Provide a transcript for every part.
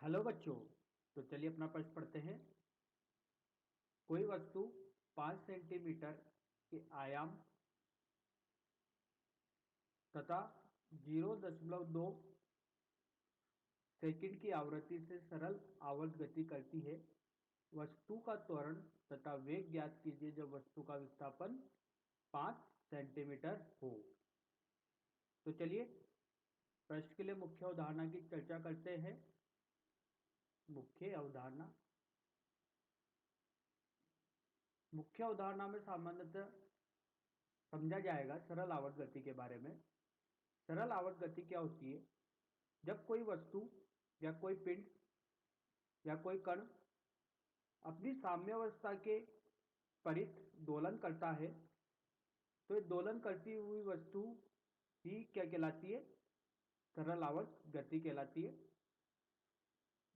Hello बच्चों। तो चलिए अपना प्रश्न पढ़ते हैं। कोई वस्तु 5 सेंटीमीटर के आयाम तथा 0.2 सेकंड की आवृत्ति से सरल आवर्त गति करती है। वस्तु का त्वरण तथा वेग ज्ञात कीजिए जब वस्तु का विस्थापन 5 सेंटीमीटर हो। तो चलिए प्रश्न के लिए मुख्य अवधारणा की चर्चा करते हैं। मुख्य अवधारणा मुख्य अवधारणा में सामान्यतः समझा जाएगा सरल आवर्त गति के बारे में। सरल आवर्त गति क्या होती है? जब कोई वस्तु या कोई पिंड या कोई कण अपनी साम्यावस्था के परित दोलन करता है तो ये दोलन करती हुई वस्तु ही क्या कहलाती है? सरल आवर्त गति कहलाती है।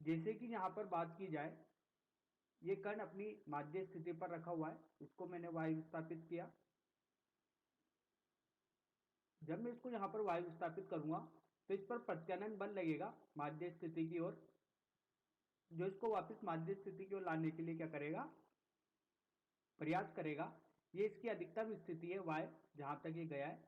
जैसे कि यहाँ पर बात की जाए, ये कण अपनी माध्य स्थिति पर रखा हुआ है, इसको मैंने वायु विस्थापित किया। जब मैं इसको यहाँ पर वायु विस्थापित करूंगा तो इस पर प्रत्यानयन बल लगेगा माध्य स्थिति की ओर, जो इसको वापस माध्य स्थिति की ओर लाने के लिए क्या करेगा? प्रयास करेगा। ये इसकी अधिकतम स्थिति है y, जहां तक ये गया है।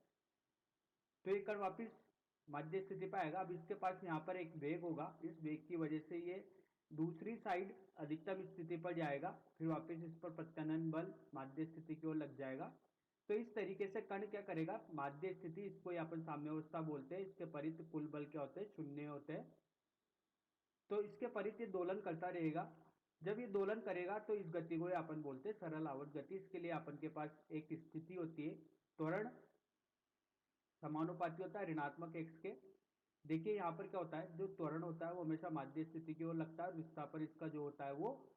तो ये कण वापस माध्य स्थिति पर आएगा। अब इसके पास यहाँ पर एक वेग होगा, इस वेग की वजह से ये दूसरी साइड अधिकतम स्थिति पर जाएगा, फिर वापस इस पर प्रत्यानयन बल माध्य स्थिति की ओर लग जाएगा। तो इस तरीके से कण क्या करेगा? माध्य स्थिति, इसको यहाँ पर साम्यावस्था बोलते हैं, इसके परित कुल बल क्या होते हैं? शून्य होते हैं। तो इसके परित ये दोलन करता रहेगा। जब ये दोलन करेगा तो इस गति को अपन बोलते हैं सरल आवर्त गति। इसके लिए अपन के पास एक स्थिति होती है, त्वरण समानुपाती होता है ऋणात्मक x के। देखिए यहाँ पर क्या होता है, जो त्वरण होता है वो हमेशा माध्य स्थिति की ओर लगता है और विस्थापन इसका जो होता है वो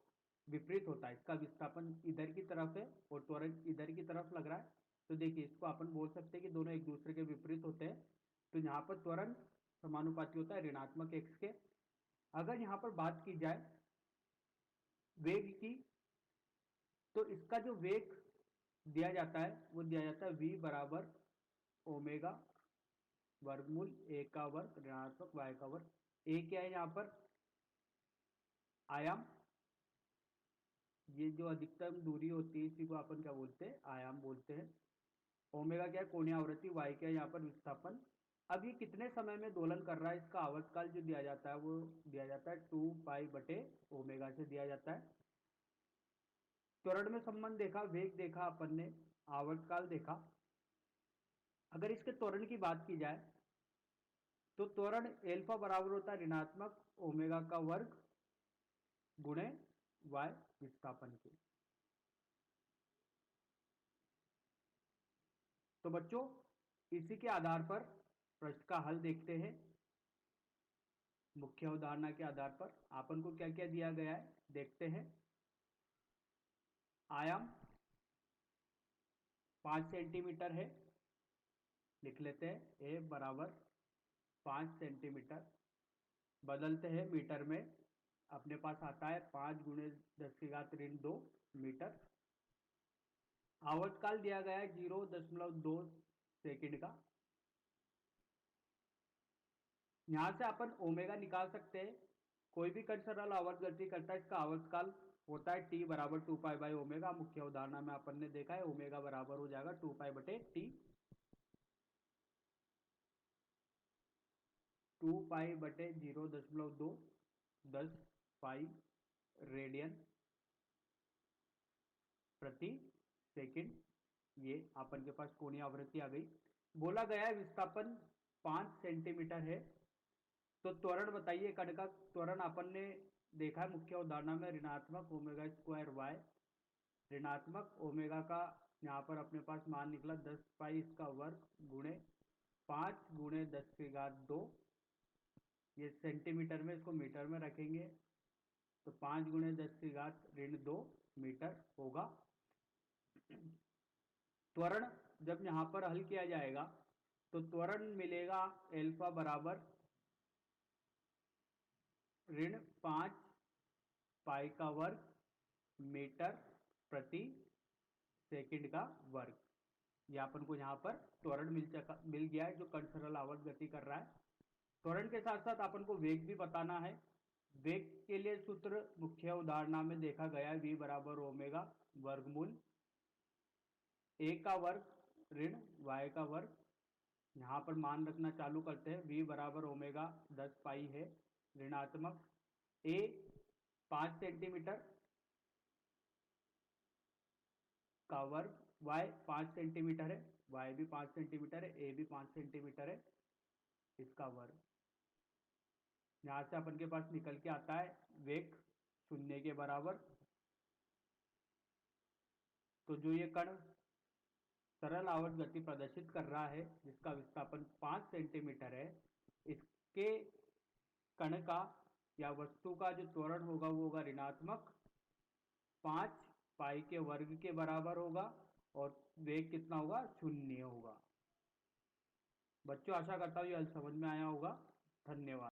विपरीत होता है। इसका विस्थापन इधर की तरफ है और त्वरण इधर की तरफ लग रहा है। तो देखिए इसको अपन बोल सकते हैं कि दोनों एक दूसरे के विपरीत होते हैं। तो यहाँ पर त्वरण समानुपाती होता है ऋणात्मक x के। अगर यहाँ पर बात की जाए वेग की, तो इसका जो वेग दिया जाता है वो दिया जाता है v बराबर ओमेगा वर्गमूल a का वर्ग ऋणात्मक y का वर्ग। a क्या है यहाँ पर? आयाम। ये जो अधिकतम दूरी होती है इसी को अपन क्या बोलते हैं? आयाम बोलते हैं। ओमेगा क्या है? कोणीय आवृत्ति। y क्या है यहाँ पर? विस्थापन। अब ये कितने समय में दोलन कर रहा है, इसका आवर्तकाल जो दिया जाता है वो दिया जाता है 2 पाई बटे ओमेगा से दिया जाता है। त्वरण में संबंध देखा, वेग देखा अपन ने, आवर्तकाल देखा। अगर इसके त्वरण की बात की जाए तो त्वरण एल्फा बराबर होता है ऋणात्मक ओमेगा का वर्ग गुणे y विस्थापन के। तो बच्चों इसी के आधार पर प्रश्न का हल देखते हैं। मुख्य अवधारणा के आधार पर अपन को क्या क्या दिया गया है देखते हैं। आयाम 5 सेंटीमीटर है, लिख लेते हैं a बराबर 5 सेंटीमीटर। बदलते हैं मीटर में, अपने पास आता है 5 गुणे 10⁻²2 मीटर। आवर्तकाल दिया गया है 0.2 सेकंड का। यहां से अपन ओमेगा निकाल सकते हैं। कोई भी कण सरल आवर्त गति करता है, इसका आवर्तकाल होता है t बराबर 2 पाई बाई ओमेगा। मुख्य उदाहरण में अपन ने देखा है ओमेगा बराबर हो जाएगा 2 पाई बटे टी। 2 पाई बटे 0.2 10 पाई रेडियन प्रति सेकंड। ये अपन के पास कोणीय आवृत्ति आ गई। बोला गया है विस्थापन 5 सेंटीमीटर है। तो त्वरण बताइए, कण का त्वरण अपन ने देखा है मुख्य उदाहरण में ऋणात्मक ओमेगा स्क्वायर वाई। ऋणात्मक ओमेगा का यहाँ पर अपने पास मान निकला 10 पाई इसका वर्ग गुणे 5 गुणे 10⁻²। ये सेंटीमीटर में, इसको मीटर में रखेंगे तो 5 गुणे 10⁻²मीटर होगा। त्वरण जब यहाँ पर हल किया जाएगा तो त्वरण मिलेगा एल्फा बराबर ऋण 5 पाई का वर्ग मीटर प्रति सेकंड का वर्ग। ये अपन को यहाँ पर त्वरण मिल गया है जो कण सरल आवर्त गति कर रहा है। त्वरण के साथ साथ अपन को वेग भी बताना है। वेग के लिए सूत्र मुख्य उदाहरण में देखा गया है, v बराबर ओमेगा वर्गमूल a का वर्ग ऋण y का वर्ग। यहाँ पर मान रखना चालू करते हैं, v बराबर ओमेगा 10 पाई है ऋणात्मक a 5 सेंटीमीटर का वर्ग, y 5 सेंटीमीटर है, y भी 5 सेंटीमीटर है, a भी 5 सेंटीमीटर है, इसका वर्ग। यहाँ से अपन के पास निकल के आता है वेग 0 के बराबर। तो जो ये कण सरल आवर्त गति प्रदर्शित कर रहा है जिसका विस्थापन 5 सेंटीमीटर है, इसके कण का या वस्तु का जो त्वरण होगा वो होगा ऋणात्मक 5 पाई के वर्ग के बराबर होगा और वेग कितना होगा, 0 होगा। बच्चों आशा करता हूँ ये हल समझ में आया होगा। धन्यवाद।